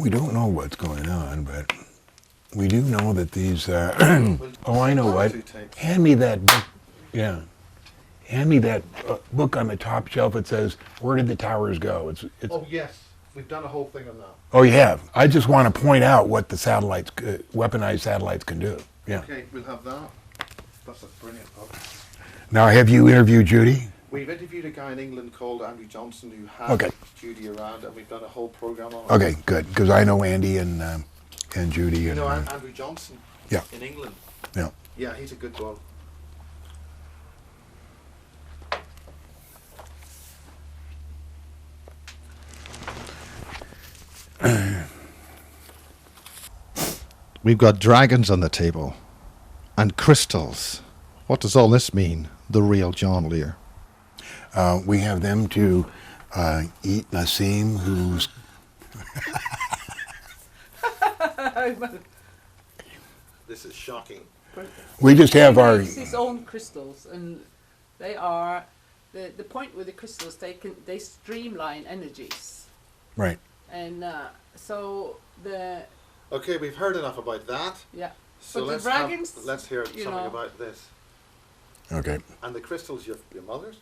we don't know what's going on, but we do know that these, oh, I know what. Hand me that book, yeah. Hand me that book on the top shelf. It says, "Where did the towers go?" It's. Oh yes, we've done a whole thing on that. Oh, you have. I just want to point out what the satellites, weaponized satellites, can do. Yeah. Okay, we'll have that. That's a brilliant book. Now, have you interviewed Judy? We've interviewed a guy in England called Andrew Johnson who had Okay. Judy around, and we've done a whole program on it. Okay, good. Because I know Andy and Judy. You And, know Andrew Johnson? Yeah. In England. Yeah. Yeah, he's a good bloke. We've got dragons on the table and crystals. What does all this mean, the real John Lear? we have them to eat Nassim, who's... This is shocking. We just have He our... makes his own crystals, and they are the point with the crystals. They streamline energies, Right. and so the Okay, we've heard enough about that. yeah. So But the let's dragons, let's hear you something know. about this. Okay. And the crystals, your mother's?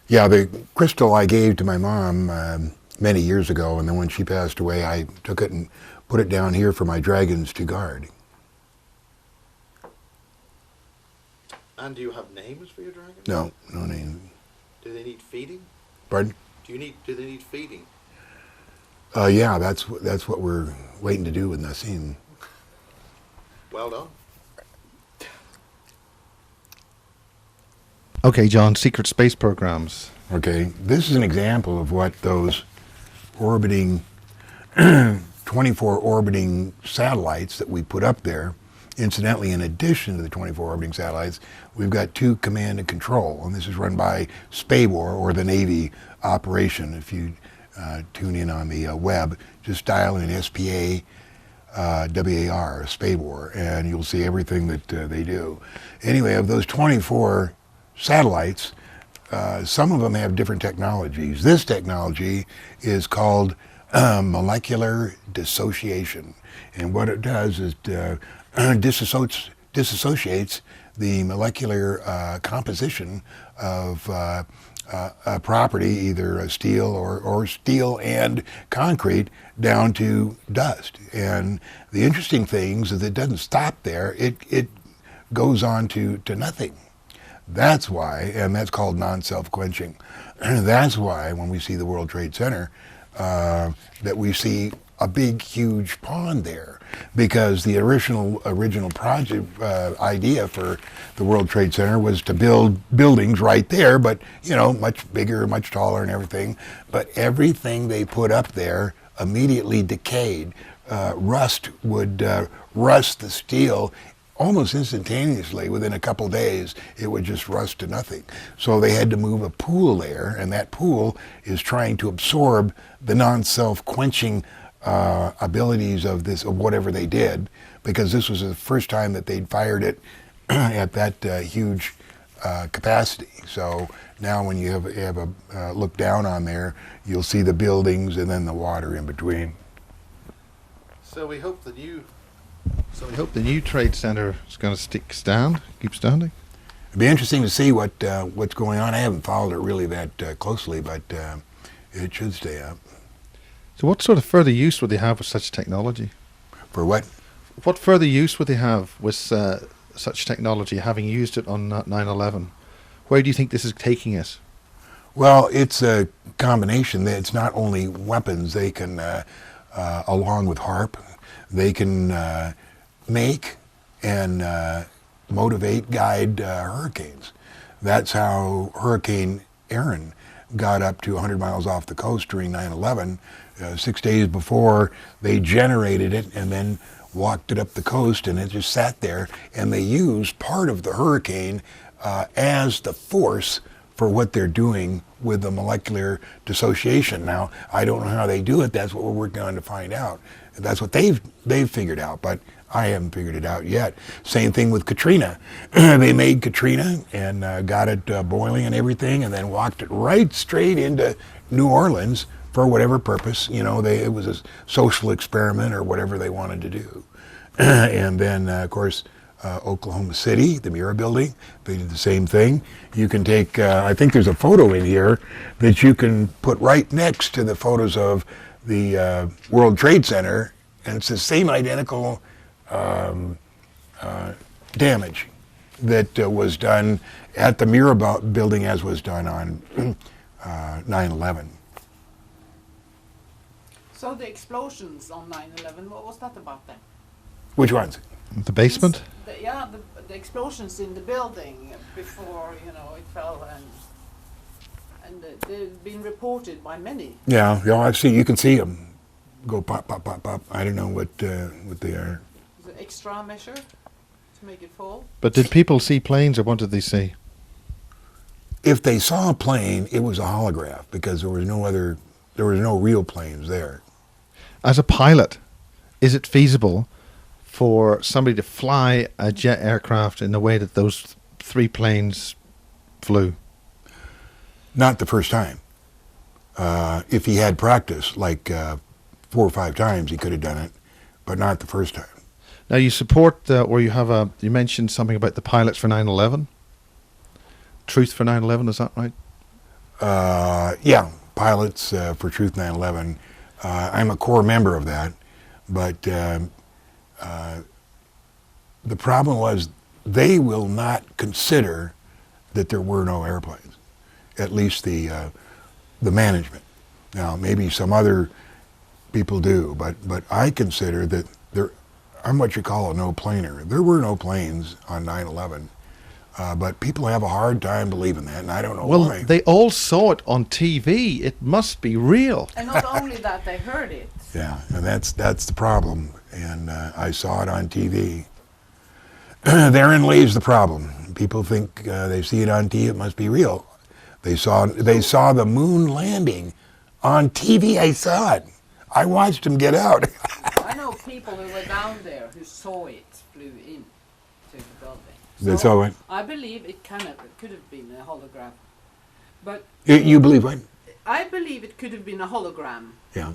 Yeah, the crystal I gave to my mom many years ago, and then when she passed away, I took it and put it down here for my dragons to guard. And do you have names for your dragons? No, no name. Do they need feeding? Pardon? Do they need feeding? Yeah, that's what we're waiting to do with Nassim. Well done. Okay, John, secret space programs. Okay, this is an example of what those orbiting, 24 orbiting satellites that we put up there. Incidentally, in addition to the 24 orbiting satellites, we've got 2 command and control, and this is run by SPAWAR, or the Navy operation. If you tune in on the web, just dial in SPA WAR, SPAWAR, and you'll see everything that they do. Anyway, of those 24 satellites, some of them have different technologies. This technology is called molecular dissociation, and what it does is disassociates the molecular composition of a property, either a steel or steel and concrete, down to dust. And the interesting thing is that it doesn't stop there. It goes on to nothing. That's why, and that's called non-self-quenching. That's why when we see the World Trade Center, that we see a big, huge pond there, because the original project idea for the World Trade Center was to build buildings right there, but much bigger, much taller, and everything. But everything they put up there immediately decayed. Rust would rust the steel. Almost instantaneously, within a couple days, it would just rust to nothing. So they had to move a pool there, and that pool is trying to absorb the non-self-quenching abilities of whatever they did, because this was the first time that they'd fired it at that huge capacity. So now when you have a look down on there, you'll see the buildings and then the water in between. So we hope the new trade center is going to keep standing. It'd be interesting to see what's going on. I haven't followed it really that closely, but it should stay up. So what sort of further use would they have with such technology? For what? What further use would they have with such technology, having used it on 9/11? Where do you think this is taking us? Well, it's a combination. It's not only weapons. They can, along with HARP, they can make and motivate, guide hurricanes. That's how Hurricane Aaron got up to 100 miles off the coast during 9/11. 6 days before, they generated it and then walked it up the coast, and it just sat there. And they used part of the hurricane as the force for what they're doing with the molecular dissociation. Now, I don't know how they do it. That's what we're working on to find out. That's what they've figured out, but I haven't figured it out yet. Same thing with Katrina. They made Katrina and got it boiling and everything, and then walked it right straight into New Orleans for whatever purpose. It was a social experiment or whatever they wanted to do. And then, of course, Oklahoma City, the Mira building, they did the same thing. You can take, I think there's a photo in here that you can put right next to the photos of the World Trade Center, and it's the same identical damage that was done at the Mira building as was done on 9/11. So the explosions on 9/11, what was that about then? Which ones? The basement? The explosions in the building before it fell, and they've been reported by many. Yeah, I've seen. You can see them go pop, pop, pop, pop. I don't know what they are. The extra measure to make it fall. But did people see planes, or what did they see? If they saw a plane, it was a holograph because there was no real planes there. As a pilot, is it feasible for somebody to fly a jet aircraft in the way that those 3 planes flew? Not the first time. If he had practice, like 4 or 5 times, he could have done it, but not the first time. Now you support, or you mentioned something about the pilots for 9/11? Truth for 9/11, is that right? Yeah, Pilots for Truth 9/11. I'm a core member of that, but the problem was they will not consider that there were no airplanes, at least the management. Now, maybe some other people do, but I consider that I'm what you call a no-planer. There were no planes on 9/11, but people have a hard time believing that, and I don't know Well, why. they all saw it on TV. It must be real. And not only that, they heard it. Yeah, and that's the problem. And I saw it on TV. Therein lays the problem. People think they see it on TV, it must be real. They saw the moon landing on TV. I saw it. I watched them get out. I know people who were down there who saw it flew in to the building. They saw it. I believe it could have been a hologram. But You believe what? I believe it could have been a hologram. Yeah.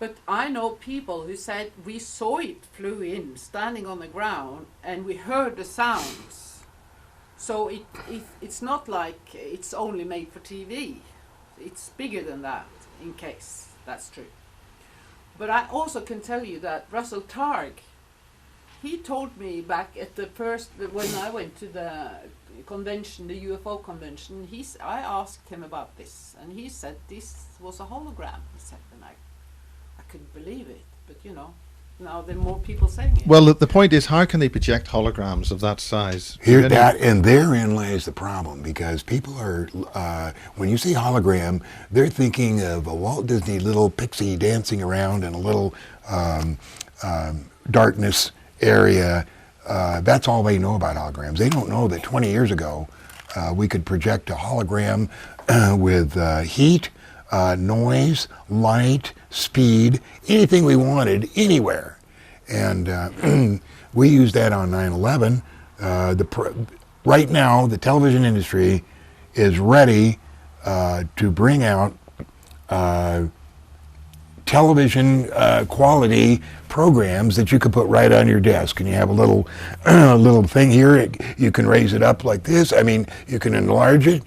But I know people who said we saw it flew in, standing on the ground, and we heard the sounds. So it's not like it's only made for TV. It's bigger than that, in case that's true. But I also can tell you that Russell Targ, he told me back at the first, when I went to the convention, the UFO convention, I asked him about this, and he said this was a hologram. He said, and I couldn't believe it, but now there are more people saying it. Well, the point is, how can they project holograms of that size? And therein lies the problem, because people are, when you say hologram, they're thinking of a Walt Disney little pixie dancing around in a little darkness area. That's all they know about holograms. They don't know that 20 years ago we could project a hologram with heat, noise, light, speed, anything we wanted, anywhere. And we used that on 9/11. Right now, the television industry is ready to bring out television quality programs that you could put right on your desk, and you have a little little thing here. You can raise it up like this. I mean, you can enlarge it.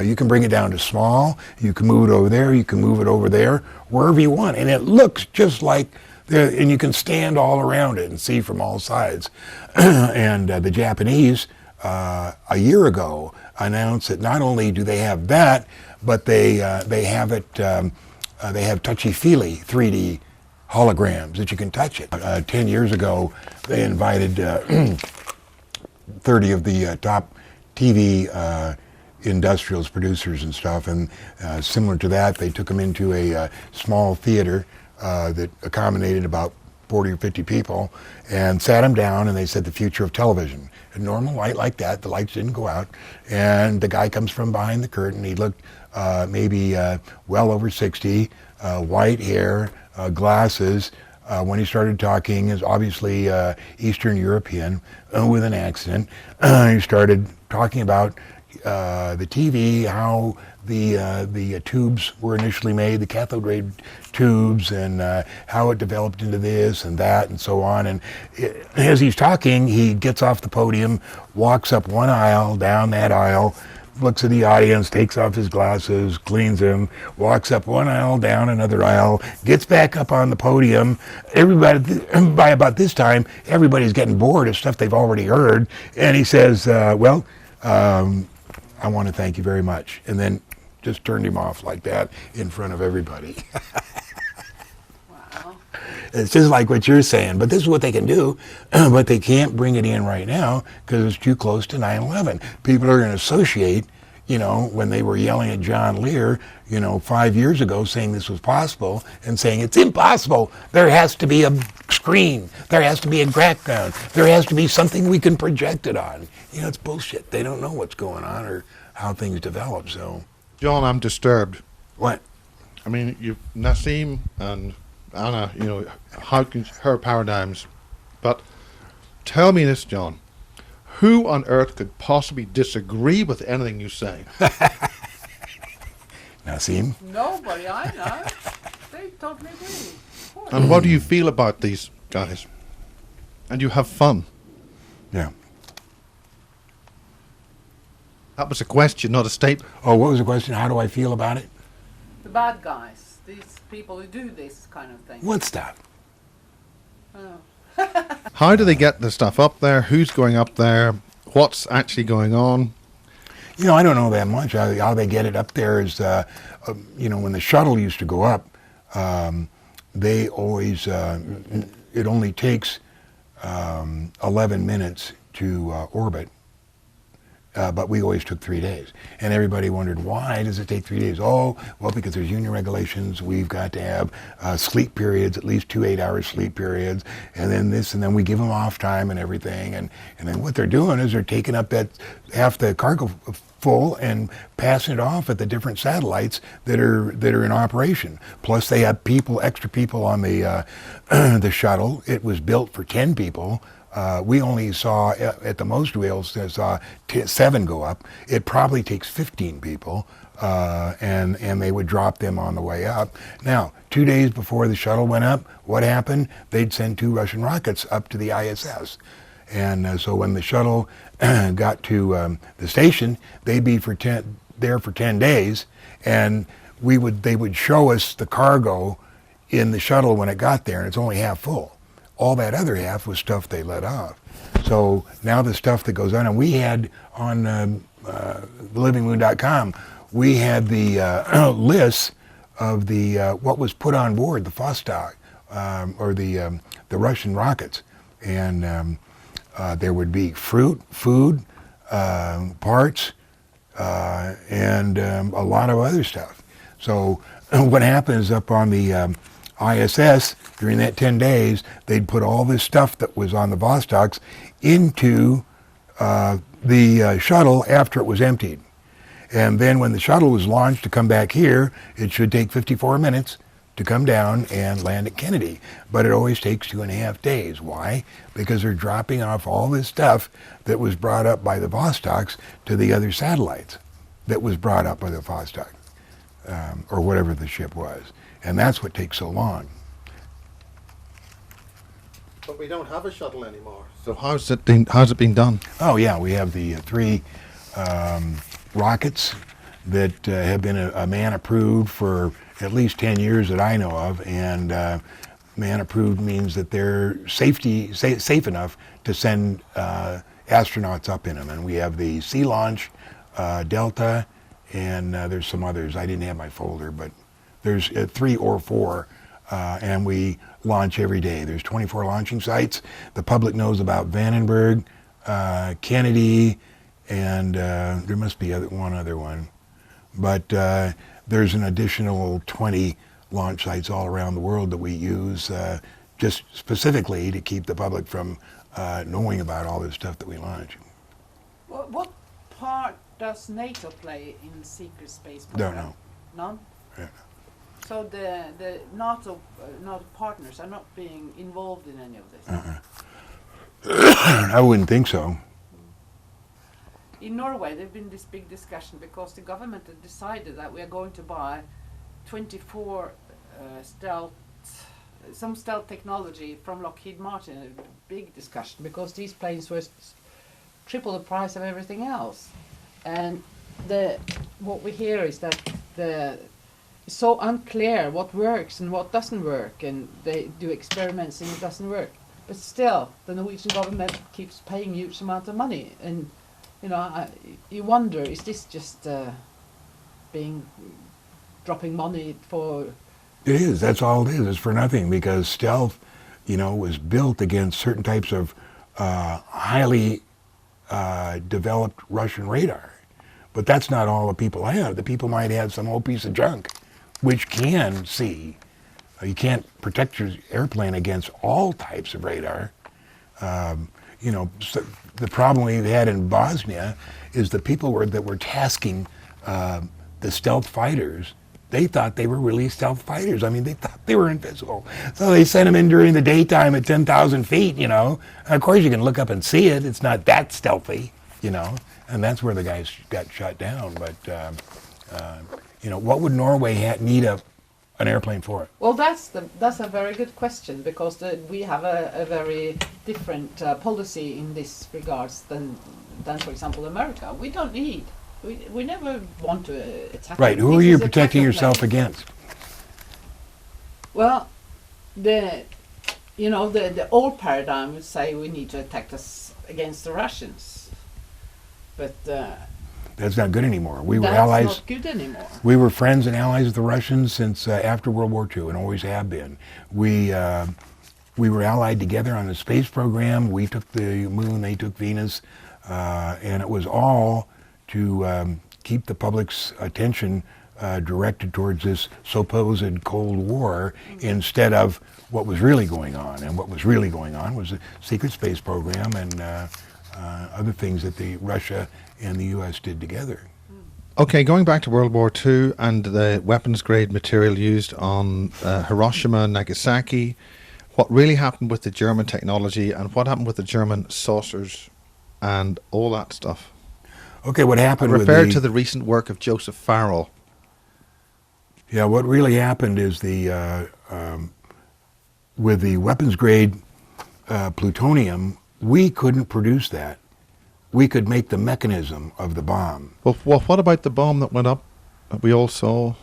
You can bring it down to small. You can move it over there. You can move it over there, wherever you want, and it looks just like. And you can stand all around it and see from all sides. And the Japanese, a year ago, announced that not only do they have that, but they have it. They have touchy-feely 3D holograms that you can touch it. 10 years ago, they invited 30 of the top TV industrials, producers and stuff, and similar to that, they took them into a small theater that accommodated about 40 or 50 people, and sat them down, and they said the future of television. A normal light like that, the lights didn't go out, and the guy comes from behind the curtain. He looked maybe well over 60, white hair, glasses. When he started talking, is obviously Eastern European with an accent. He started talking about the TV, how the tubes were initially made, the cathode ray tubes, and how it developed into this and that and so on. And as he's talking, he gets off the podium, walks up one aisle, down that aisle, looks at the audience, takes off his glasses, cleans them, walks up one aisle, down another aisle, gets back up on the podium. Everybody, by about this time, everybody's getting bored of stuff they've already heard. And he says, I want to thank you very much. And then just turned him off like that in front of everybody. Wow. It's just like what you're saying, but this is what they can do, but they can't bring it in right now because it's too close to 9/11. People are going to associate, when they were yelling at John Lear, 5 years ago saying this was possible and saying it's impossible. There has to be a screen. There has to be a background. There has to be something we can project it on. It's bullshit. They don't know what's going on or how things develop, so. John, I'm disturbed. What? I mean, Nassim and Anna, how can her paradigms, but tell me this, John. Who on earth could possibly disagree with anything you say? Nassim? Nobody I know. They totally agree. Of course. And what do you feel about these guys? And you have fun. Yeah. That was a question, not a statement. Oh, what was the question? How do I feel about it? The bad guys, these people who do this kind of thing. What stuff? Oh. How do they get the stuff up there? Who's going up there? What's actually going on? I don't know that much. How they get it up there is, when the shuttle used to go up, they always, it only takes 11 minutes to orbit. But we always took 3 days. And everybody wondered, why does it take 3 days? Oh, well, because there's union regulations. We've got to have sleep periods, at least 2 8-hour sleep periods, and then this, and then we give them off time and everything. And then what they're doing is they're taking up that half the cargo full and passing it off at the different satellites that are in operation. Plus, they have extra people on the the shuttle. It was built for 10 people. We only saw, at the most wheels, saw 7 go up. It probably takes 15 people, and they would drop them on the way up. Now, 2 days before the shuttle went up, what happened? They'd send 2 Russian rockets up to the ISS. And so when the shuttle got to the station, they'd be there for 10 days, and they would show us the cargo in the shuttle when it got there, and it's only half full. All that other half was stuff they let off. So now the stuff that goes on, and we had on livingmoon.com, we had the lists of the what was put on board the Vostok, or the Russian rockets, and there would be fruit, food, parts, and a lot of other stuff. So what happens up on the ISS during that 10 days, they'd put all this stuff that was on the Vostoks into the shuttle after it was emptied. And then when the shuttle was launched to come back here, it should take 54 minutes to come down and land at Kennedy. But it always takes 2.5 days. Why? Because they're dropping off all this stuff that was brought up by the Vostoks to the other satellites that was brought up by the Vostok, or whatever the ship was. And that's what takes so long. But we don't have a shuttle anymore. So how's it been done? Oh yeah, we have the 3 rockets that have been a man approved for at least 10 years that I know of, and man approved means that they're safe enough to send astronauts up in them. And we have the Sea Launch, Delta, and there's some others. I didn't have my folder, but there's 3 or 4, and we launch every day. There's 24 launching sites. The public knows about Vandenberg, Kennedy, and there must be one other one. But there's an additional 20 launch sites all around the world that we use just specifically to keep the public from knowing about all this stuff that we launch. What part does NATO play in secret space Don't program? know. None? Yeah. So the NATO partners are not being involved in any of this? I wouldn't think so. in Norway, there's been this big discussion because the government had decided that we are going to buy 24 some stealth technology from Lockheed Martin. A big discussion because these planes were triple the price of everything else. And what we hear is that it's so unclear what works and what doesn't work, and they do experiments and it doesn't work. But still, the Norwegian government keeps paying huge amount of money, and you wonder, is this just dropping money for? It is. That's all it is. It's for nothing because stealth, was built against certain types of highly developed Russian radar. But that's not all the people have. The people might have some old piece of junk, which can see. You can't protect your airplane against all types of radar. So the problem we had in Bosnia is the people that were tasking the stealth fighters. They thought they were really stealth fighters. I mean, they thought they were invisible. So they sent them in during the daytime at 10,000 feet, And of course, you can look up and see it. It's not that stealthy, And that's where the guys got shot down. But, what would Norway need an airplane for? Well, that's a very good question because we have a very different policy in this regards than for example, America. We don't need. We never want to attack. Right. Who are you protecting yourself against? Well, the old paradigm would say we need to attack us against the Russians, but that's not good anymore. We were that's allies. Not good anymore. We were friends and allies of the Russians since after World War II, and always have been. We were allied together on the space program. We took the moon, they took Venus, and it was all to keep the public's attention directed towards this supposed Cold War instead of what was really going on. And what was really going on was the secret space program and other things that Russia and the U.S. did together. Okay, going back to World War II and the weapons-grade material used on Hiroshima and Nagasaki, what really happened with the German technology and what happened with the German saucers and all that stuff? Okay, what happened referred to the recent work of Joseph Farrell. Yeah, what really happened is with the weapons-grade plutonium, we couldn't produce that. We could make the mechanism of the bomb. Well, what about the bomb that went up that we all saw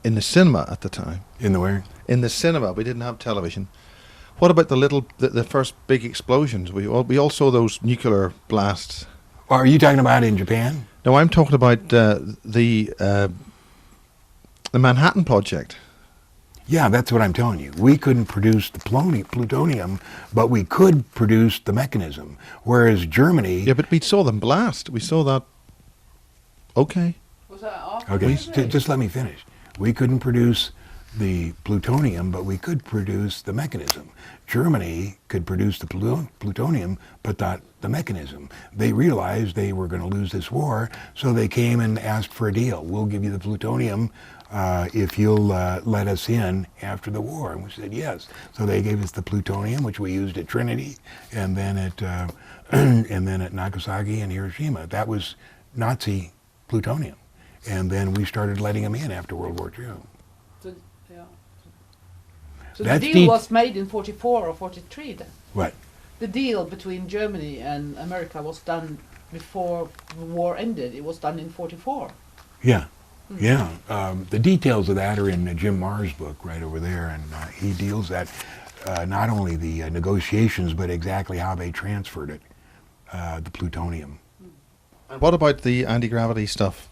in the cinema at the time? In the where? In the cinema. We didn't have television. What about the first big explosions? We all saw those nuclear blasts. Are you talking about in Japan? No, I'm talking about the Manhattan Project. Yeah, that's what I'm telling you. We couldn't produce the plutonium, but we could produce the mechanism. Whereas Germany... Yeah, but we saw them blast. We saw that... Okay. Was that after? Okay, just let me finish. We couldn't produce the plutonium, but we could produce the mechanism. Germany could produce the plutonium, but not the mechanism. They realized they were going to lose this war, so they came and asked for a deal. We'll give you the plutonium if you'll let us in after the war. And we said yes. So they gave us the plutonium, which we used at Trinity, and then at Nagasaki and Hiroshima. That was Nazi plutonium. And then we started letting them in after World War II. So the deal was made in 44 or 43 then? What? The deal between Germany and America was done before the war ended. It was done in 44. Yeah. Yeah. The details of that are in Jim Marr's book right over there, and he deals that not only the negotiations, but exactly how they transferred it, the plutonium. And what about the anti-gravity stuff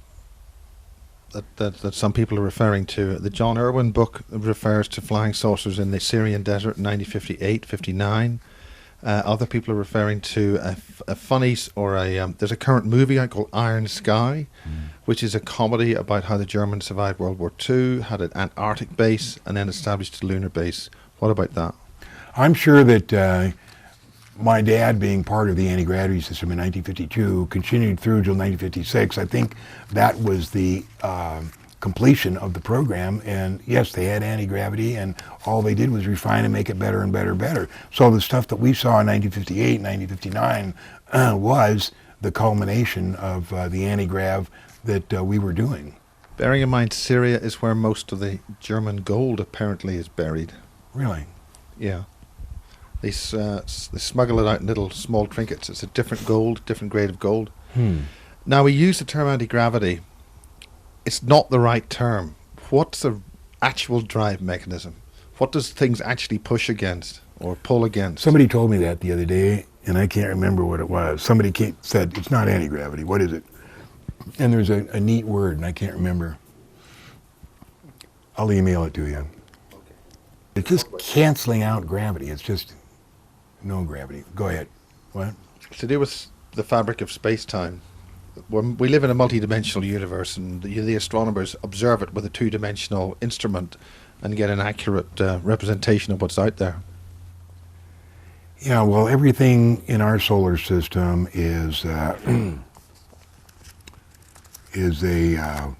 that some people are referring to? The John Irwin book refers to flying saucers in the Syrian desert in 1958, 59. Other people are referring to a funny, there's a current movie out called Iron Sky, which is a comedy about how the Germans survived World War II, had an Antarctic base, and then established a lunar base. What about that? I'm sure that my dad, being part of the anti-gravity system in 1952, continued through until 1956. I think that was the completion of the program, and yes, they had anti-gravity, and all they did was refine and make it better and better and better. So the stuff that we saw in 1958, 1959 was the culmination of the anti-grav that we were doing. Bearing in mind, Syria is where most of the German gold apparently is buried. Really? Yeah. They smuggle it out in little small trinkets. It's a different gold, different grade of gold. Now, we use the term anti-gravity. It's not the right term. What's the actual drive mechanism? What does things actually push against or pull against? Somebody told me that the other day, and I can't remember what it was. Somebody said, it's not anti-gravity. What is it? And there's a neat word, and I can't remember. I'll email it to you. Okay. It's just canceling out gravity. It's just no gravity. Go ahead. What? It's to do with the fabric of space-time. When we live in a multi-dimensional universe, and the astronomers observe it with a two-dimensional instrument and get an accurate representation of what's out there. Yeah, well, everything in our solar system is is a,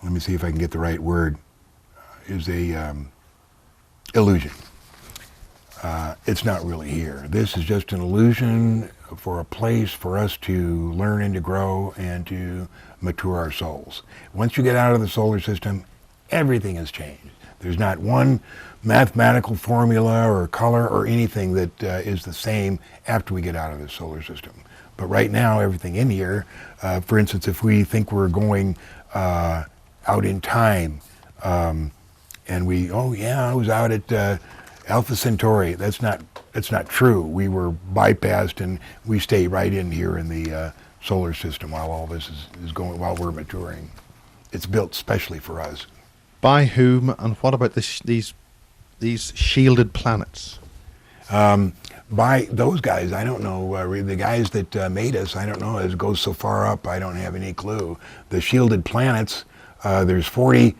let me see if I can get the right word, is a illusion. It's not really here. This is just an illusion for a place for us to learn and to grow and to mature our souls. Once you get out of the solar system, everything has changed. There's not one mathematical formula or color or anything that is the same after we get out of the solar system. But right now, everything in here, for instance, if we think we're going out in time, and we, oh yeah, I was out at Alpha Centauri. That's not true. We were bypassed, and we stay right in here in the solar system while all this is going, while we're maturing. It's built specially for us. By whom, and what about these shielded planets? By those guys, I don't know. The guys that made us, I don't know. It goes so far up, I don't have any clue. The shielded planets, there's 40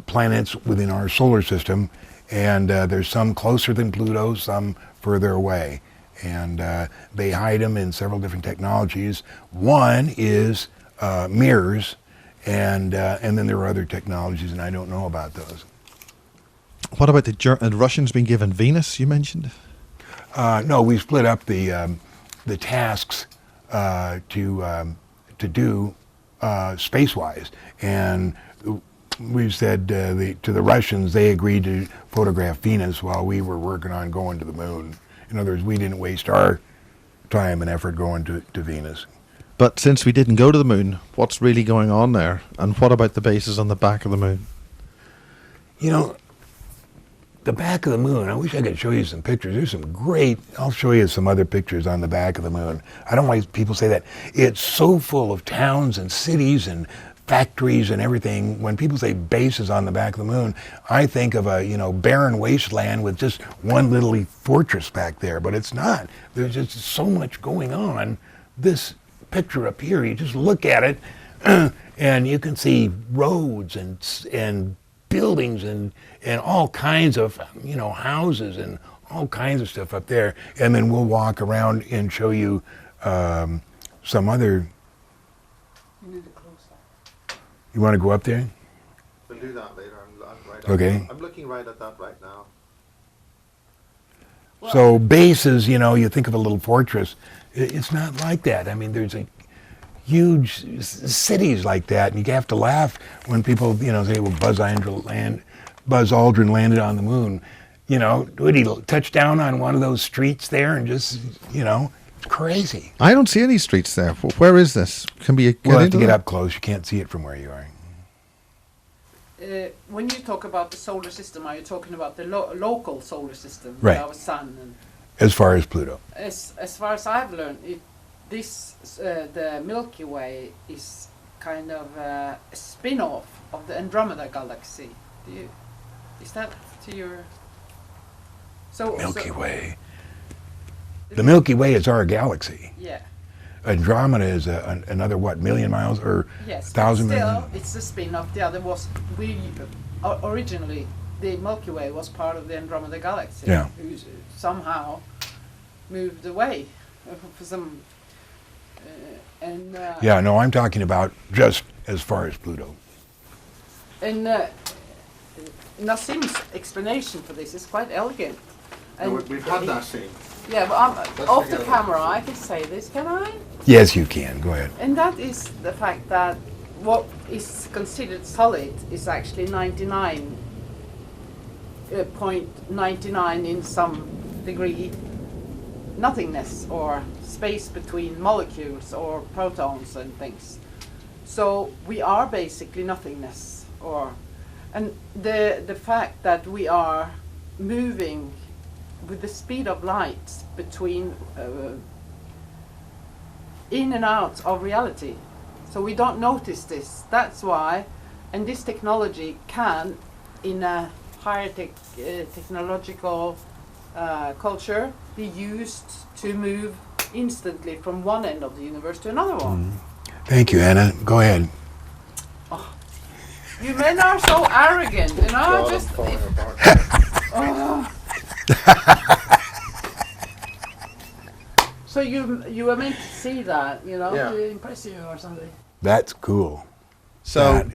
planets within our solar system, and there's some closer than Pluto, some further away. And they hide them in several different technologies. One is mirrors, and then there are other technologies, and I don't know about those. What about the Russians being given Venus, you mentioned? No, we split up the tasks to do space-wise, and we said to the Russians they agreed to photograph Venus while we were working on going to the moon. In other words, we didn't waste our time and effort going to Venus. But since we didn't go to the moon, what's really going on there? And what about the bases on the back of the moon? You know, the back of the moon, I wish I could show you some pictures. There's some great, I'll show you some other pictures on the back of the moon. I don't know why people say that. It's so full of towns and cities and factories and everything. When people say bases on the back of the moon, I think of a, barren wasteland with just one little fortress back there, but it's not. There's just so much going on. This picture up here, you just look at it and you can see roads and buildings and all kinds of houses and all kinds of stuff up there, and then we'll walk around and show you some other. You want to go up there? We'll do that later. Okay. I'm looking right at that right now. So bases, you think of a little fortress. It's not like that. I mean, there's a huge cities like that, and you have to laugh when people, say, well, Buzz Aldrin landed on the moon. Would he touch down on one of those streets there and just, it's crazy. I don't see any streets there. Where is this? We'll have to get up close. You can't see it from where you are. When you talk about the solar system, are you talking about the local solar system, right? Our sun, and as far as Pluto. As far as I've learned, the Milky Way is kind of a spin-off of the Andromeda galaxy. Is that to your? Milky Way. The Milky Way is our galaxy. Yeah. Andromeda is another, million miles or yes, 1,000 still, million? it's a spin-off. The other was, originally, the Milky Way was part of the Andromeda galaxy. Yeah. Who somehow moved away for some... yeah, no, I'm talking about just as far as Pluto. And Nassim's explanation for this is quite elegant. And we've had Nassim. Yeah, but off the camera, I can say this, can I? Yes, you can. Go ahead. And that is the fact that what is considered solid is actually 99.99 in some degree nothingness or space between molecules or protons and things. So we are basically nothingness, and the fact that we are moving with the speed of light between in and out of reality. So we don't notice this. That's why, and this technology can, in a higher technological culture, be used to move instantly from one end of the universe to another one. Thank you, Anna. Go ahead. You men are so arrogant, you know. So you were meant to see that, you know, to impress you or something. That's cool. So,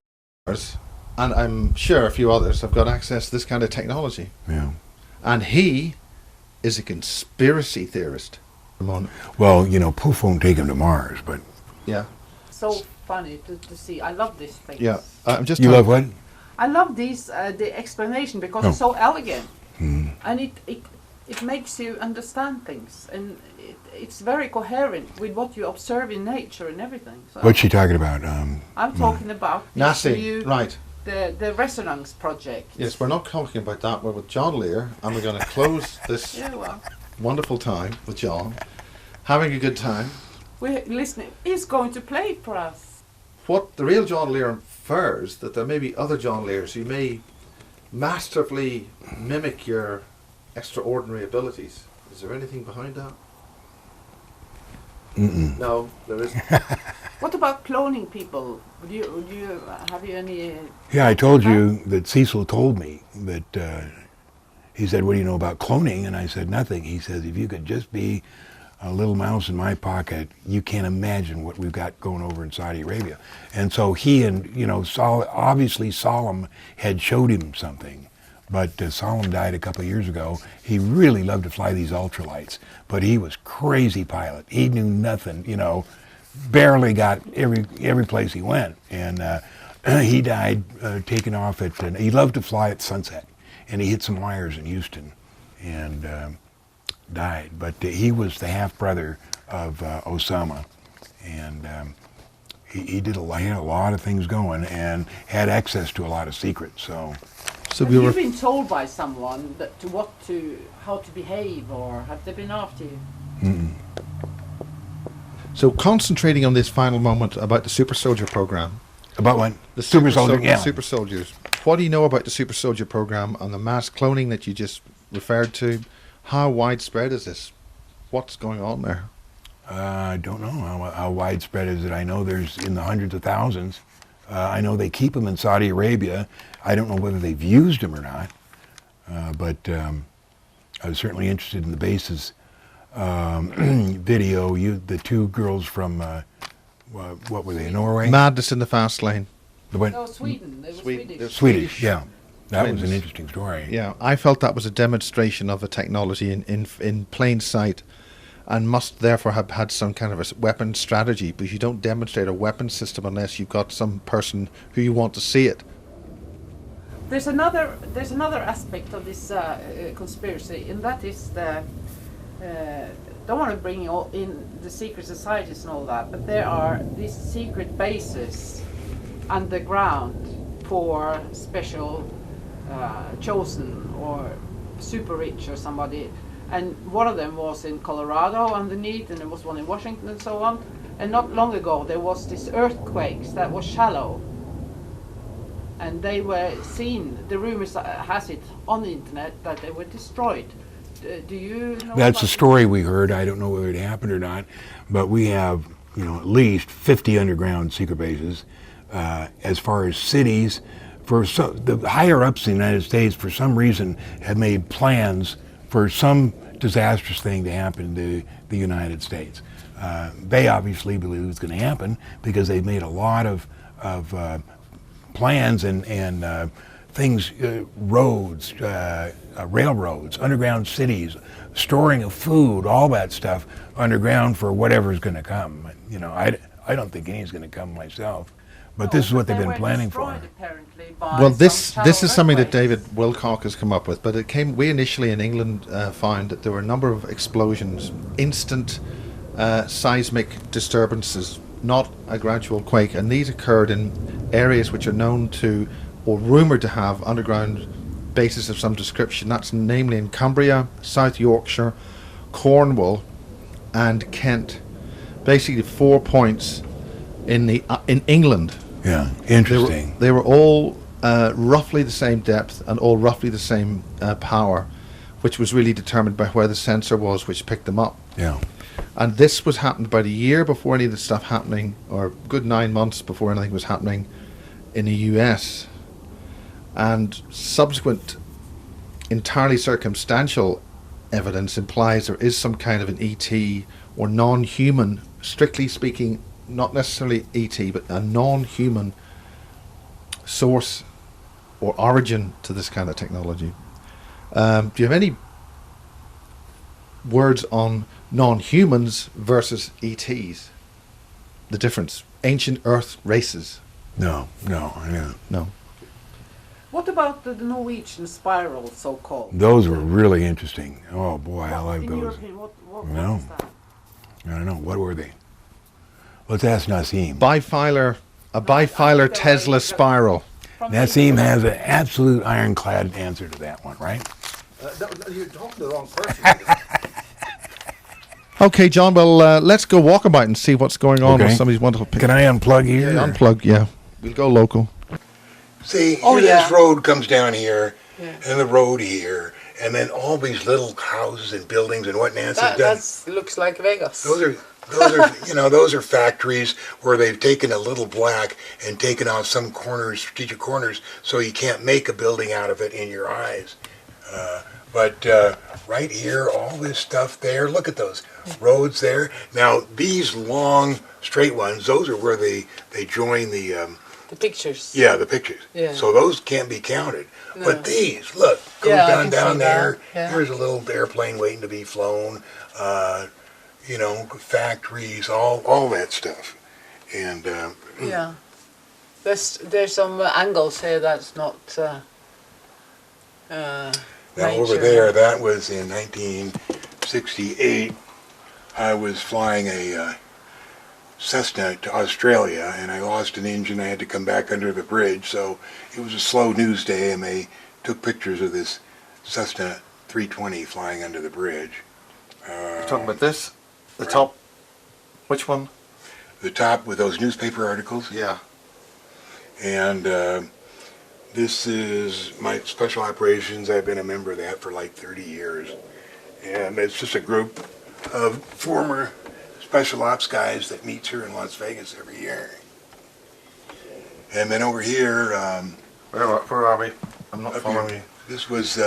and I'm sure a few others have got access to this kind of technology. Yeah. And he is a conspiracy theorist. Well, you know, Poof won't take him to Mars, but Yeah. So funny to see. I love these things. Yeah. I'm just you love what? I love these the explanation because it's so elegant, and it makes you understand things, and it's very coherent with what you observe in nature and everything. So What's she talking about? I'm talking about this Nasty, new- right. the resonance project. Yes, we're not talking about that. We're with John Lear, and we're going to close this Yeah, well, wonderful time with John, having a good time. we're listening. He's going to play it for us. What the real John Lear infers that there may be other John Lears who may masterfully mimic your extraordinary abilities. Is there anything behind that? No, there isn't. What about cloning people? Would you have you any? Yeah, I told you that Cecil told me that he said, "What do you know about cloning?" And I said, "Nothing." He says, "If you could just be a little mouse in my pocket, you can't imagine what we've got going over in Saudi Arabia." And so he and, you know, obviously Solemn had showed him something. But Solemn died a couple of years ago. He really loved to fly these ultralights, but he was crazy pilot. He knew nothing, you know, barely got every place he went. And he died taking off at, he loved to fly at sunset. And he hit some wires in Houston and died. But he was the half-brother of Osama. And he did he had a lot of things going and had access to a lot of secrets. So Have you been told by someone that how to behave, or have they been after you? So concentrating on this final moment about the Super Soldier program. about what? The Super Soldier, yeah. Super Soldiers. What do you know about the Super Soldier program and the mass cloning that you just referred to? How widespread is this? What's going on there? I don't know how widespread is it. I know there's in the hundreds of thousands. I know they keep them in Saudi Arabia. I don't know whether they've used them or not, but I was certainly interested in the bases video. The two girls from, what were they, Norway? Madness in the Fast Lane. No, Sweden. They were Swedish. Swedish, yeah. That was Twins. an interesting story. Yeah, I felt that was a demonstration of a technology in plain sight, and must therefore have had some kind of a weapon strategy, because you don't demonstrate a weapon system unless you've got some person who you want to see it. There's another aspect of this conspiracy, and that is the. Don't want to bring in the secret societies and all that, but there are these secret bases underground for special chosen or super rich or somebody. And one of them was in Colorado underneath, and there was one in Washington and so on. And not long ago there was this earthquakes that was shallow. And they were seen, the rumors has it on the internet, that they were destroyed. Do you know That's about a story we heard. I don't know whether it happened or not, but we have, you know, at least 50 underground secret bases. As far as cities, the higher ups in the United States, for some reason, have made plans for some disastrous thing to happen to the United States. They obviously believe it's going to happen because they've made a lot of plans and things, roads, railroads, underground cities, storing of food, all that stuff underground for whatever's going to come. You know, I don't think anything's going to come myself, but this is what they've been planning for. Well, this is something that David Wilcock has come up with, but it came. We initially in England found that there were a number of explosions, instant seismic disturbances, not a gradual quake, and these occurred in areas which are known to, or rumoured to have, underground bases of some description. That's namely in Cumbria, South Yorkshire, Cornwall, and Kent. Basically, 4 points in England. Yeah, interesting. They were all roughly the same depth and all roughly the same power, which was really determined by where the sensor was which picked them up. Yeah. And this was happened about a year before any of the stuff happening, or a good 9 months before anything was happening in the US. And subsequent entirely circumstantial evidence implies there is some kind of an ET or non-human, strictly speaking, not necessarily ET, but a non-human source or origin to this kind of technology. Do you have any words on non-humans versus ETs? The difference. Ancient Earth races. No. What about the Norwegian spiral, so-called? Those were really interesting. Oh boy, I like In those. your opinion, what No. is that? I don't know. What were they? Let's ask Nassim. A bifilar Tesla spiral. From Nassim has an absolute ironclad answer to that one, right? You're talking to the wrong person. Okay, John, well, let's go walkabout and see what's going on with some of these wonderful pictures. Can I unplug here? Yeah, unplug, yeah. We'll go local. See, Oh, here yeah. this road comes down here, Yeah. and the road here, and then all these little houses and buildings and what Nancy's done. looks like Vegas. Those are those are factories where they've taken a little black and taken off some corners, strategic corners, so you can't make a building out of it in your eyes. But right here, all this stuff there, look at those roads there. Now, these long, straight ones, those are where they join the pictures. yeah, the pictures. Yeah. So those can't be counted. No. But these, look, goes Yeah, I down can down see there. that, yeah. There's a little airplane waiting to be flown. Factories, all that stuff. And Yeah. There's some angles here that's not. now nature. over there, that was in 1968. I was flying a Cessna to Australia, and I lost an engine. I had to come back under the bridge, so it was a slow news day, and they took pictures of this Cessna 320 flying under the bridge. You're talking about this? The top? Which one? The top with those newspaper articles. Yeah. And this is my special operations. I've been a member of that for like 30 years. And it's just a group of former special ops guys that meets here in Las Vegas every year. And then over here, Where are we? I'm not up following here, you. this was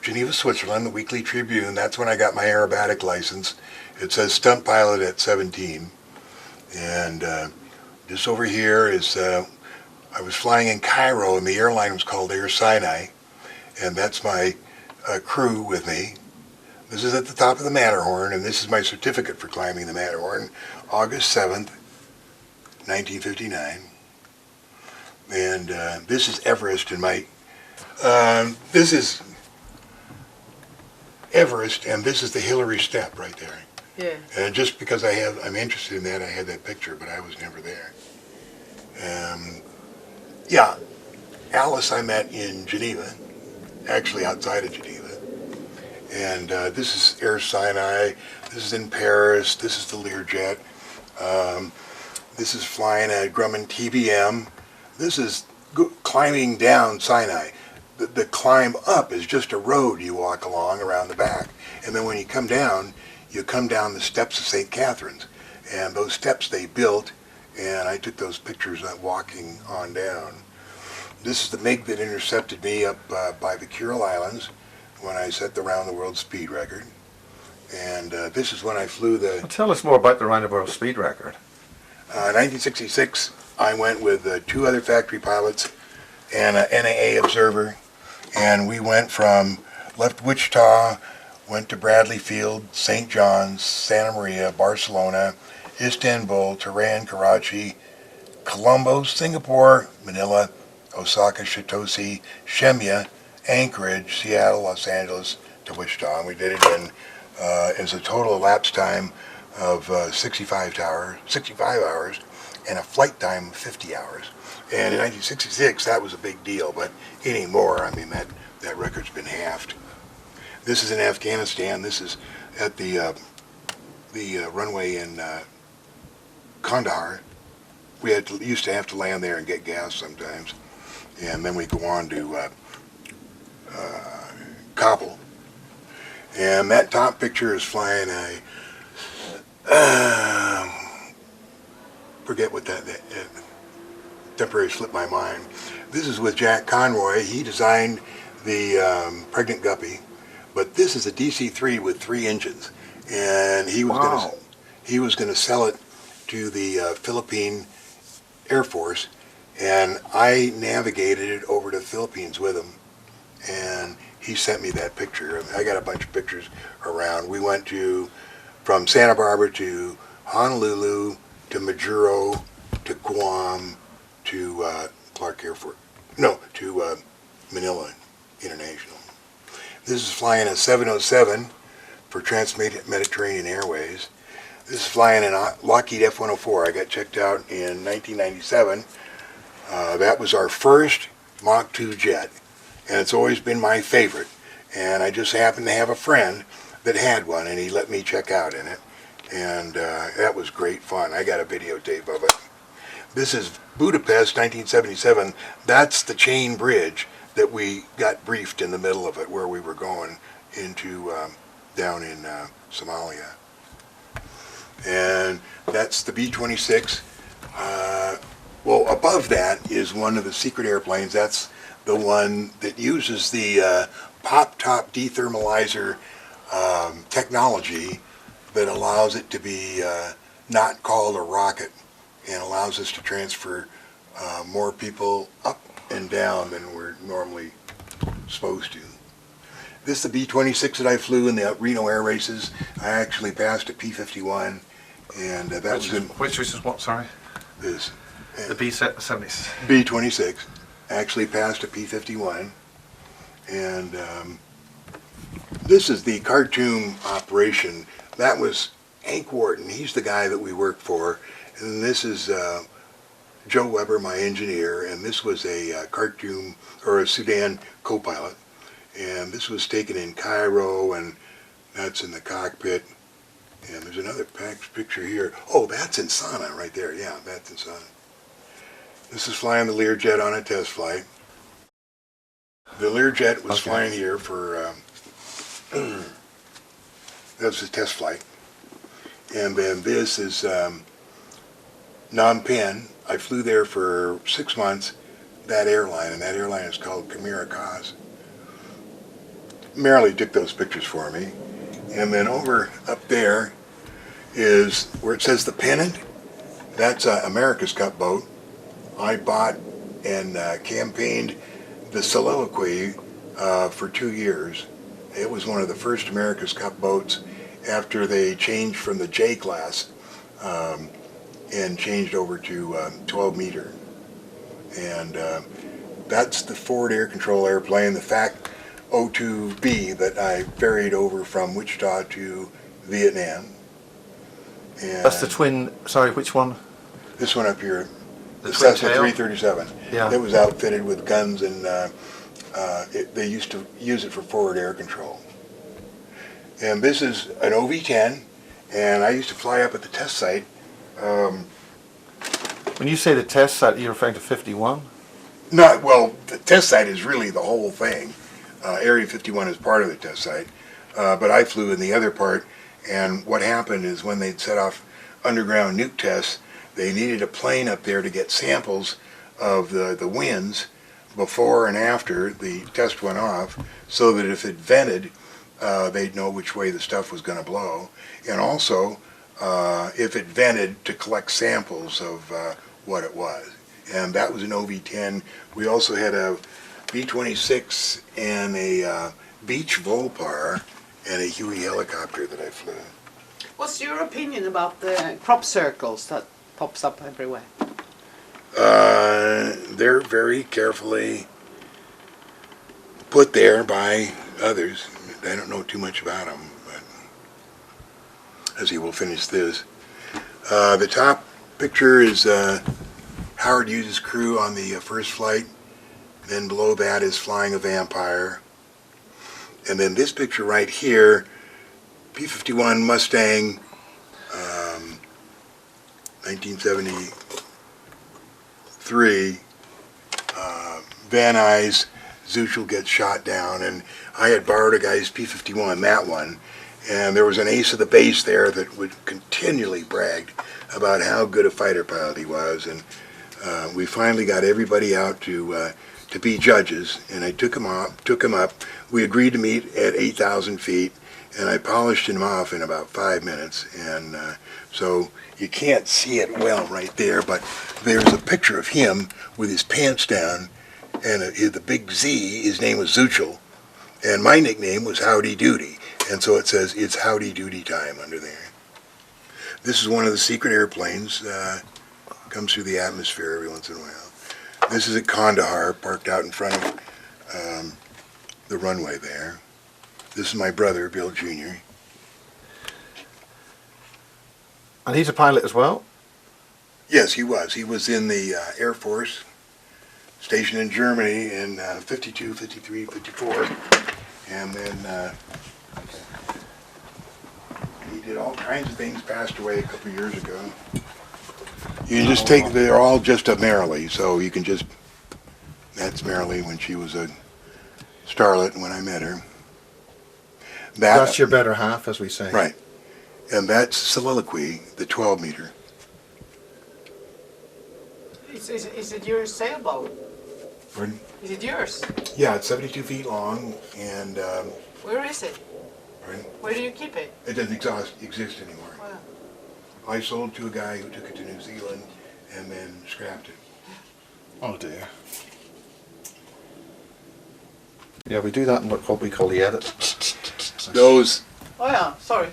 Geneva, Switzerland, the Weekly Tribune. That's when I got my aerobatic license. It says stunt pilot at 17. And this over here is, I was flying in Cairo, and the airline was called Air Sinai. And that's my crew with me. This is at the top of the Matterhorn, and this is my certificate for climbing the Matterhorn, August 7th, 1959. And this is Everest, and this is Everest, and this is the Hillary Step right there. Yeah. And just because I'm interested in that, I had that picture, but I was never there. Yeah, Alice I met in Geneva, actually outside of Geneva. And this is Air Sinai, this is in Paris, this is the Lear jet. This is flying a Grumman TBM. This is climbing down Sinai. The climb up is just a road you walk along around the back. And then when you come down the steps of St. Catherine's. And those steps they built, and I took those pictures walking on down. This is the MiG that intercepted me up by the Kuril Islands when I set the round-the-world speed record. And this is when I flew the... Well, tell us more about the round-the-world speed record. 1966, I went with 2 other factory pilots and an NAA observer. And we left Wichita, went to Bradley Field, St. John's, Santa Maria, Barcelona, Istanbul, Tehran, Karachi, Colombo, Singapore, Manila, Osaka, Shitosi, Shemya, Anchorage, Seattle, Los Angeles, to Wichita. And we did it in as a total elapsed time of 65 hours and a flight time of 50 hours. And in 1966, that was a big deal, but anymore, I mean, that record's been halved. This is in Afghanistan. This is at the runway in Kandahar. We used to have to land there and get gas sometimes, and then we go on to Kabul. And that top picture is flying forget what that temporarily slipped my mind. This is with Jack Conroy. He designed the Pregnant Guppy, but this is a DC-3 with 3 engines, and he was going to sell it to the Philippine Air Force, and I navigated it over to the Philippines with him, and he sent me that picture. I got a bunch of pictures around. We went from Santa Barbara to Honolulu to Majuro to Guam to Clark Air Force. No, to Manila International. This is flying a 707 for Trans-Mediterranean Airways. This is flying in Lockheed F-104. I got checked out in 1997. That was our first Mach 2 jet, and it's always been my favorite. And I just happened to have a friend that had one, and he let me check out in it. And that was great fun. I got a videotape of it. This is Budapest, 1977. That's the chain bridge that we got briefed in the middle of it, where we were going into down in Somalia. And that's the B-26. Well, above that is one of the secret airplanes. That's the one that uses the pop-top dethermalizer technology that allows it to be not called a rocket and allows us to transfer more people up and down than we're normally supposed to. This is the B-26 that I flew in the Reno air races. I actually passed a P-51, and that was in... Which is what, sorry? This. The B-70s. B-26. Actually passed a P-51, and this is the Khartoum operation. That was Hank Wharton. He's the guy that we worked for, and this is Joe Weber, my engineer, and this was a Khartoum, or a Sudan co-pilot. And this was taken in Cairo, and that's in the cockpit. And there's another picture here. Oh, that's in Sana right there. Yeah, that's in Sana. This is flying the Lear jet on a test flight. The Lear jet was flying here for, that was a test flight. And then this is Phnom Penh. I flew there for 6 months, that airline, and that airline is called Khmer Kaz. Marilee took those pictures for me. And then over up there is where it says the Pennant. That's America's Cup boat. I bought and campaigned the Soliloquy for 2 years. It was one of the first America's Cup boats after they changed from the J class and changed over to 12 meter. And that's the forward air control airplane, the FAC 02B that I ferried over from Wichita to Vietnam. And That's the twin, sorry, which one? this one up here, the twin Cessna tail? 337. Yeah. It was outfitted with guns, and they used to use it for forward air control. And this is an OV-10, and I used to fly up at the test site. When you say the test site, you're referring to 51? Well, the test site is really the whole thing. Area 51 is part of the test site, but I flew in the other part, and what happened is when they'd set off underground nuke tests, they needed a plane up there to get samples of the winds before and after the test went off, so that if it vented, they'd know which way the stuff was going to blow, and also if it vented, to collect samples of what it was. and that was an OV-10. We also had a B-26 and a Beach Volpar and a Huey helicopter that I flew. What's your opinion about the crop circles that pops up everywhere? They're very carefully put there by others. I don't know too much about them, but as you will finish this. The top picture is Howard Hughes' crew on the first flight. Then below that is flying a Vampire. And then this picture right here, P-51 Mustang, 1973, Van Nuys, Zuchel gets shot down, and I had borrowed a guy's P-51, that one, and there was an ace of the base there that would continually brag about how good a fighter pilot he was, and we finally got everybody out to be judges, and I took him up. We agreed to meet at 8,000 feet, and I polished him off in about 5 minutes, and so you can't see it well right there, but there's a picture of him with his pants down, and the big Z, his name was Zuchel, and my nickname was Howdy Doody, and so it says, it's Howdy Doody time under there. This is one of the secret airplanes, comes through the atmosphere every once in a while. This is at Kandahar, parked out in front of the runway there. This is my brother, Bill Jr. And he's a pilot as well? Yes, he was. He was in the Air Force, stationed in Germany in 52, 53, 54. And then he did all kinds of things, passed away a couple of years ago. You can just take, they're all just a Marilee, so you can just, that's Marilee when she was a starlet when I met her. That's your better half, as we say. Right. And that's Soliloquy, the 12 meter. Is it your sailboat? Pardon? Is it yours? Yeah, it's 72 feet long, and Where is it? pardon? Where do you keep it? It doesn't exist anymore. Wow. I sold to a guy who took it to New Zealand and then scrapped it. Oh dear. Yeah, we do that in what we call the edit. Those, Oh yeah, sorry.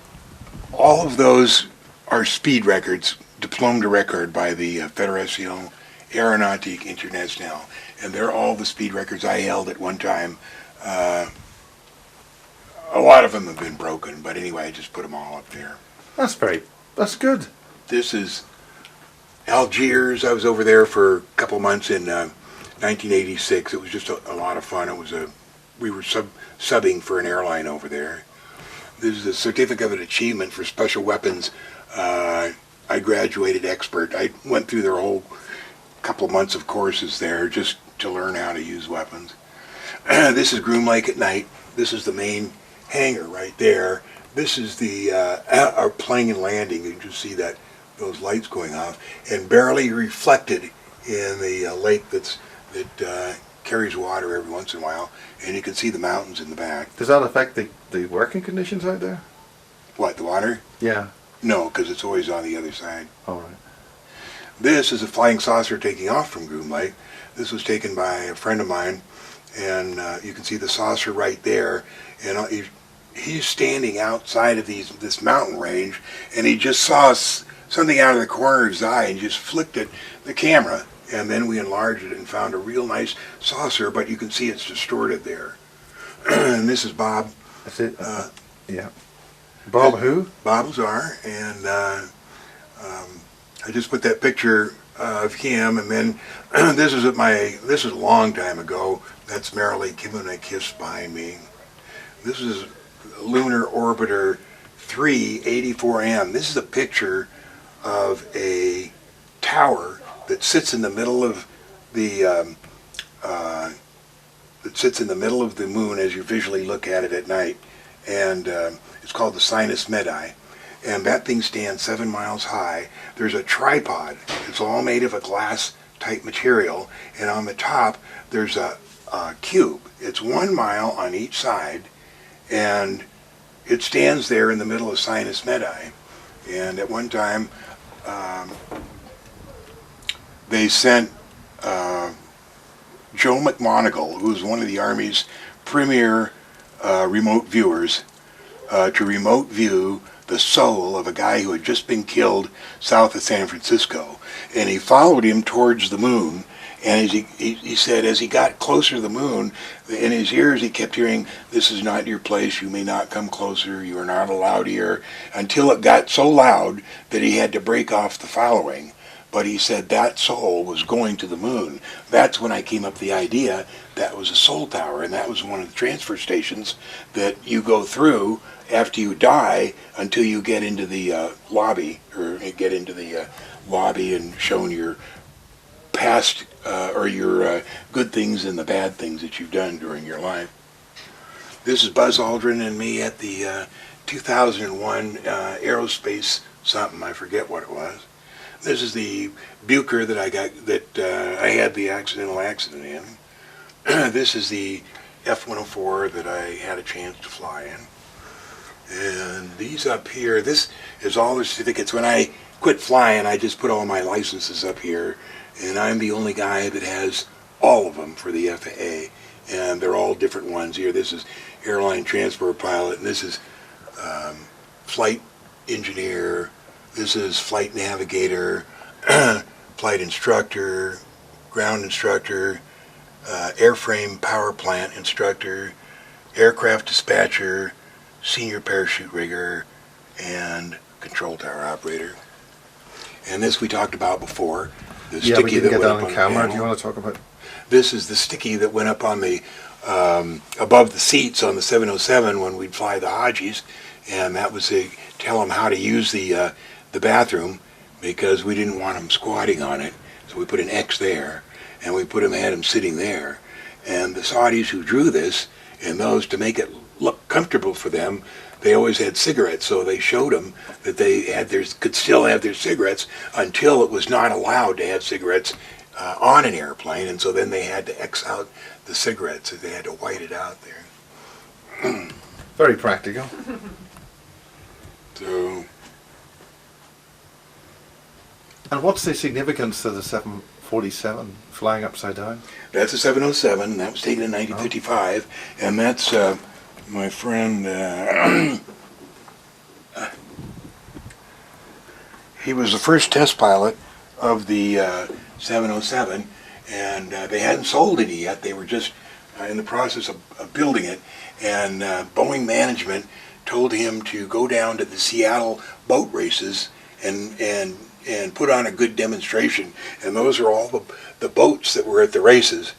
all of those are speed records, diplôme de record by the Fédération Aéronautique Internationale, and they're all the speed records I held at one time. A lot of them have been broken, but anyway, I just put them all up there. That's good. This is Algiers. I was over there for a couple months in 1986. It was just a lot of fun. We were subbing for an airline over there. This is a certificate of achievement for special weapons. I graduated expert. I went through their whole couple months of courses there just to learn how to use weapons. This is Groom Lake at night. This is the main hangar right there. This is our plane and landing. You can just see those lights going off, and barely reflected in the lake that carries water every once in a while, and you can see the mountains in the back. Does that affect the working conditions out there? What, the water? Yeah. No, because it's always on the other side. All right. This is a flying saucer taking off from Groom Lake. This was taken by a friend of mine, and you can see the saucer right there, and he's standing outside of this mountain range, and he just saw something out of the corner of his eye and just flicked at the camera, and then we enlarged it and found a real nice saucer, but you can see it's distorted there. And this is Bob. That's it. Yeah. Bob who? Bob Lazar, and I just put that picture of him, and then this is a long time ago. That's Marilee giving a kiss behind me. This is Lunar Orbiter 384M. This is a picture of a tower that sits in the middle of the moon as you visually look at it at night, and it's called the Sinus Medai, and that thing stands 7 miles high. There's a tripod. It's all made of a glass type material, and on the top there's a cube. It's 1 mile on each side, and it stands there in the middle of Sinus Medai. And at one time they sent Joe McMoneagle, who was one of the Army's premier remote viewers, to remote view the soul of a guy who had just been killed south of San Francisco. And he followed him towards the moon. And as he said, as he got closer to the moon, in his ears he kept hearing, "This is not your place, you may not come closer, you are not allowed here," until it got so loud that he had to break off the following. But he said that soul was going to the moon. That's when I came up with the idea that was a soul tower, and that was one of the transfer stations that you go through after you die until you get into the lobby, or get into the lobby and shown your past or your good things and the bad things that you've done during your life. This is Buzz Aldrin and me at the 2001 aerospace something, I forget what it was. This is the Bucher that I got, that I had the accidental accident in. This is the F-104 that I had a chance to fly in. And these up here, this is all the certificates. When I quit flying, I just put all my licenses up here, and I'm the only guy that has all of them for the FAA, and they're all different ones here. This is airline transport pilot, and this is flight engineer, this is flight navigator, flight instructor, ground instructor, airframe power plant instructor, aircraft dispatcher, senior parachute rigger, and control tower operator. And this we talked about before. The Yeah, we sticky didn't that get went that up on on the camera. panel. Do you want to talk about? This is the sticky that went up on the above the seats on the 707 when we'd fly the Hajis, and that was to tell them how to use the bathroom, because we didn't want them squatting on it. So we put an X there, and we had them sitting there. And the Saudis who drew this, and those to make it look comfortable for them, they always had cigarettes, so they showed them that they could still have their cigarettes until it was not allowed to have cigarettes on an airplane, and so then they had to X out the cigarettes, so they had to white it out there. Very practical. So And what's the significance of the 747 flying upside down? that's a 707, that was taken in 1955, and that's my friend, he was the first test pilot of the 707, and they hadn't sold any yet. They were just in the process of building it, and Boeing management told him to go down to the Seattle boat races and put on a good demonstration. And those are all the boats that were at the races.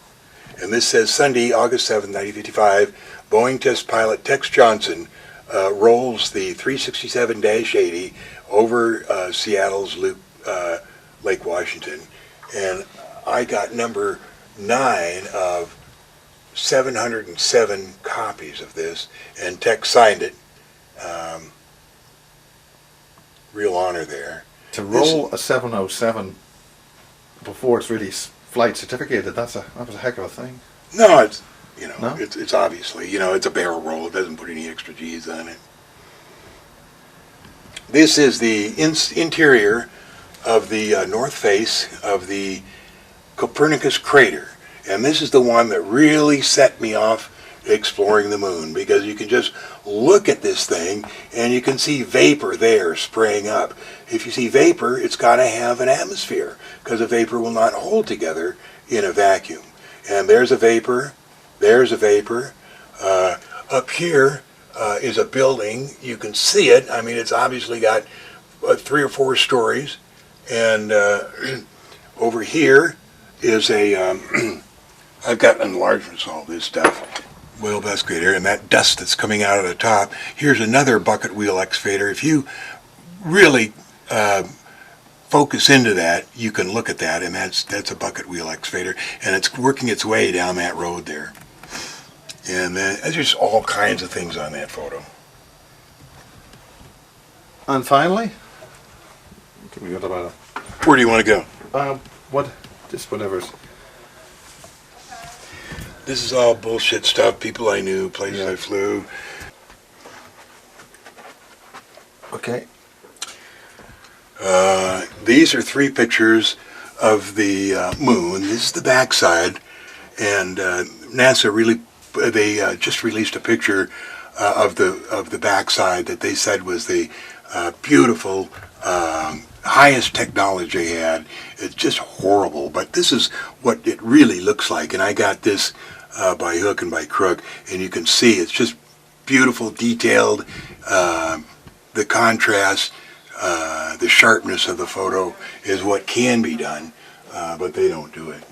And this says Sunday, August 7th, 1955, Boeing test pilot Tex Johnson rolls the 367-80 over Seattle's Loop, Lake Washington. And I got number 9 of 707 copies of this, and Tex signed it. Real honor there. To roll a 707 before it's really flight certificated, that was a heck of a thing. No, it's No? it's obviously, it's a barrel roll. It doesn't put any extra G's on it. This is the interior of the north face of the Copernicus crater, and this is the one that really set me off exploring the moon, because you can just look at this thing and you can see vapor there spraying up. If you see vapor, it's got to have an atmosphere, because a vapor will not hold together in a vacuum. And there's a vapor, there's a vapor. Up here is a building. You can see it. I mean, it's obviously got 3 or 4 stories. And over here is a, I've got enlargements of all this stuff. Whale excavator, and that dust that's coming out of the top. Here's another bucket wheel excavator. If you really focus into that, you can look at that, and that's a bucket wheel excavator, and it's working its way down that road there. And there's just all kinds of things on that photo. And finally, we got about Where do you want to go? just whatever's. This is all bullshit stuff. People I knew, places I flew. Okay. These are 3 pictures of the moon. This is the backside, and NASA really they just released a picture of the backside that they said was the beautiful highest technology they had. It's just horrible, but this is what it really looks like. And I got this by hook and by crook, and you can see it's just beautiful, detailed. The contrast, the sharpness of the photo is what can be done, but they don't do it.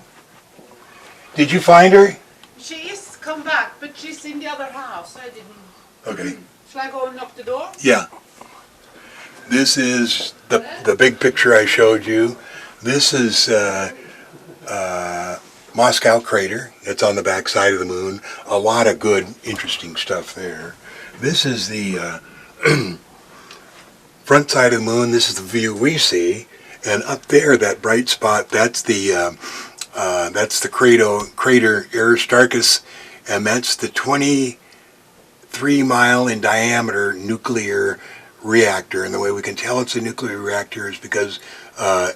Did you find her? She is come back, but she's in the other house. I didn't. Okay. Shall I go and knock the door? Yeah. This is the big picture I showed you. This is Moscow crater. It's on the back side of the moon. A lot of good, interesting stuff there. This is the front side of the moon. This is the view we see, and up there, that bright spot, that's the crater Aristarchus, and that's the 23-mile in diameter nuclear reactor. And the way we can tell it's a nuclear reactor is because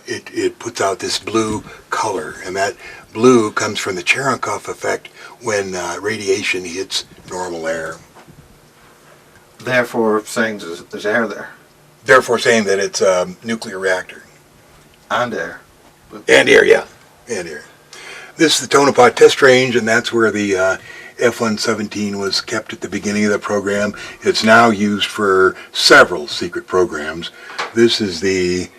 it puts out this blue color, and that blue comes from the Cherenkov effect when radiation hits normal air. Therefore, saying there's air there. Therefore saying that it's a nuclear reactor. And air. And air, yeah. And air. This is the Tonopah test range, and that's where the F-117 was kept at the beginning of the program. It's now used for several secret programs. This is the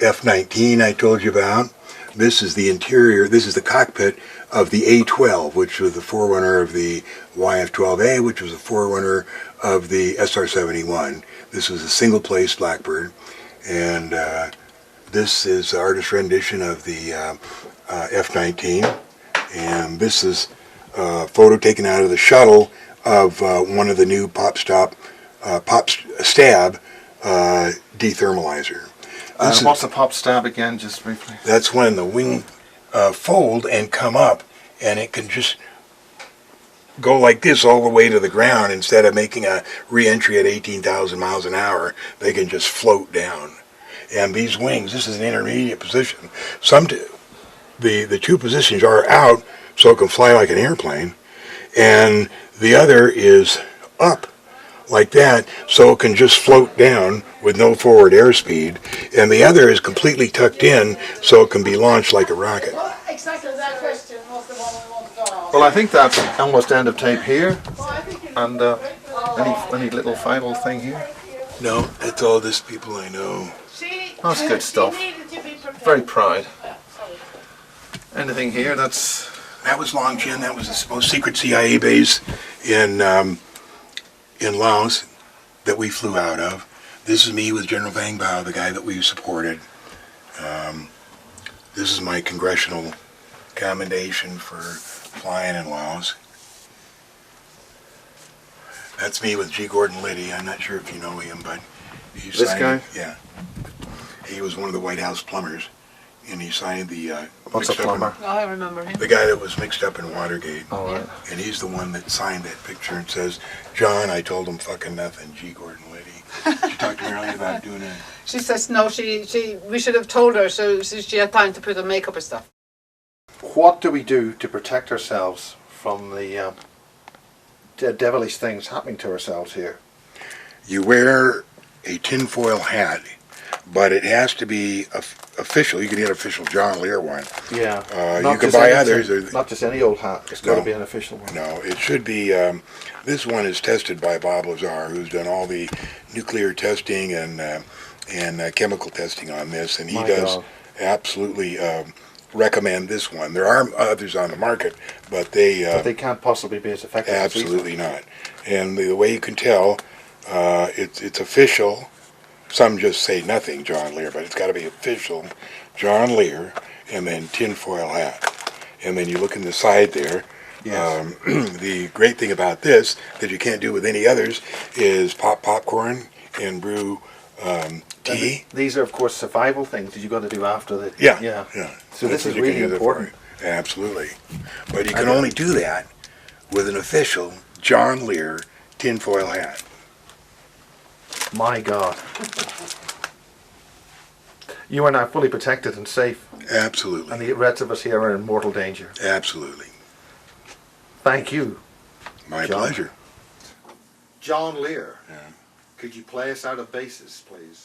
F-19 I told you about. This is the interior, this is the cockpit of the A-12, which was the forerunner of the YF-12A, which was the forerunner of the SR-71. This was a single-place Blackbird, and this is the artist rendition of the F-19, and this is a photo taken out of the shuttle of one of the new pop stab dethermalizer. What's the pop stab again, just briefly? That's when the wing fold and come up, and it can just go like this all the way to the ground. Instead of making a re-entry at 18,000 miles an hour, they can just float down. And these wings, this is an intermediate position. The two positions are out, so it can fly like an airplane, and the other is up like that, so it can just float down with no forward airspeed, and the other is completely tucked in, so it can be launched like a rocket. Well, exactly that question was the one we wanted to ask. Well, I think that's almost end of tape here. Well, I think And any little final thing here? No, that's all this people I know. That's good stuff. Needed to be prepared. Very proud. Sorry. Anything here? That That was Longchin. That was the most secret CIA base in Laos that we flew out of. This is me with General Vang Bao, the guy that we supported. This is my congressional commendation for flying in Laos. That's me with G. Gordon Liddy. I'm not sure if you know him, but he This signed, guy? Yeah. He was one of the White House plumbers, and he signed the What's a mixed up in- plumber? I remember him. the guy that was mixed up in Watergate. All right. And he's the one that signed that picture and says, John, I told him fucking nothing, G. Gordon Liddy. She talked to Marilyn about doing it. She says no. We should have told her so she had time to put on makeup and stuff. What do we do to protect ourselves from the devilish things happening to ourselves here? You wear a tinfoil hat, but it has to be official. You can get an official John Lear one. Yeah. You can buy others. Not just any old hat. It's got to No. be an official one. No, it should be. This one is tested by Bob Lazar, who's done all the nuclear testing and chemical testing on this, and he My does God. absolutely recommend this one. There are others on the market, but they can't possibly be as effective as these absolutely not. And the way you can tell, it's official. Some just say nothing, John Lear, but it's got to be official, John Lear, and then tinfoil hat. And then you look in the side there. Yes. The great thing about this that you can't do with any others is pop popcorn and brew tea. These are, of course, survival things that you've got to do after the... Yeah. So That's this is what you can really use it for. important. Absolutely. But you can only do that with an official John Lear tinfoil hat. My God. You are now fully protected and safe, Absolutely. and the rest of us here are in mortal danger. Absolutely. Thank you, My John. pleasure. John Lear. Yeah. Could you play us out a basis, please?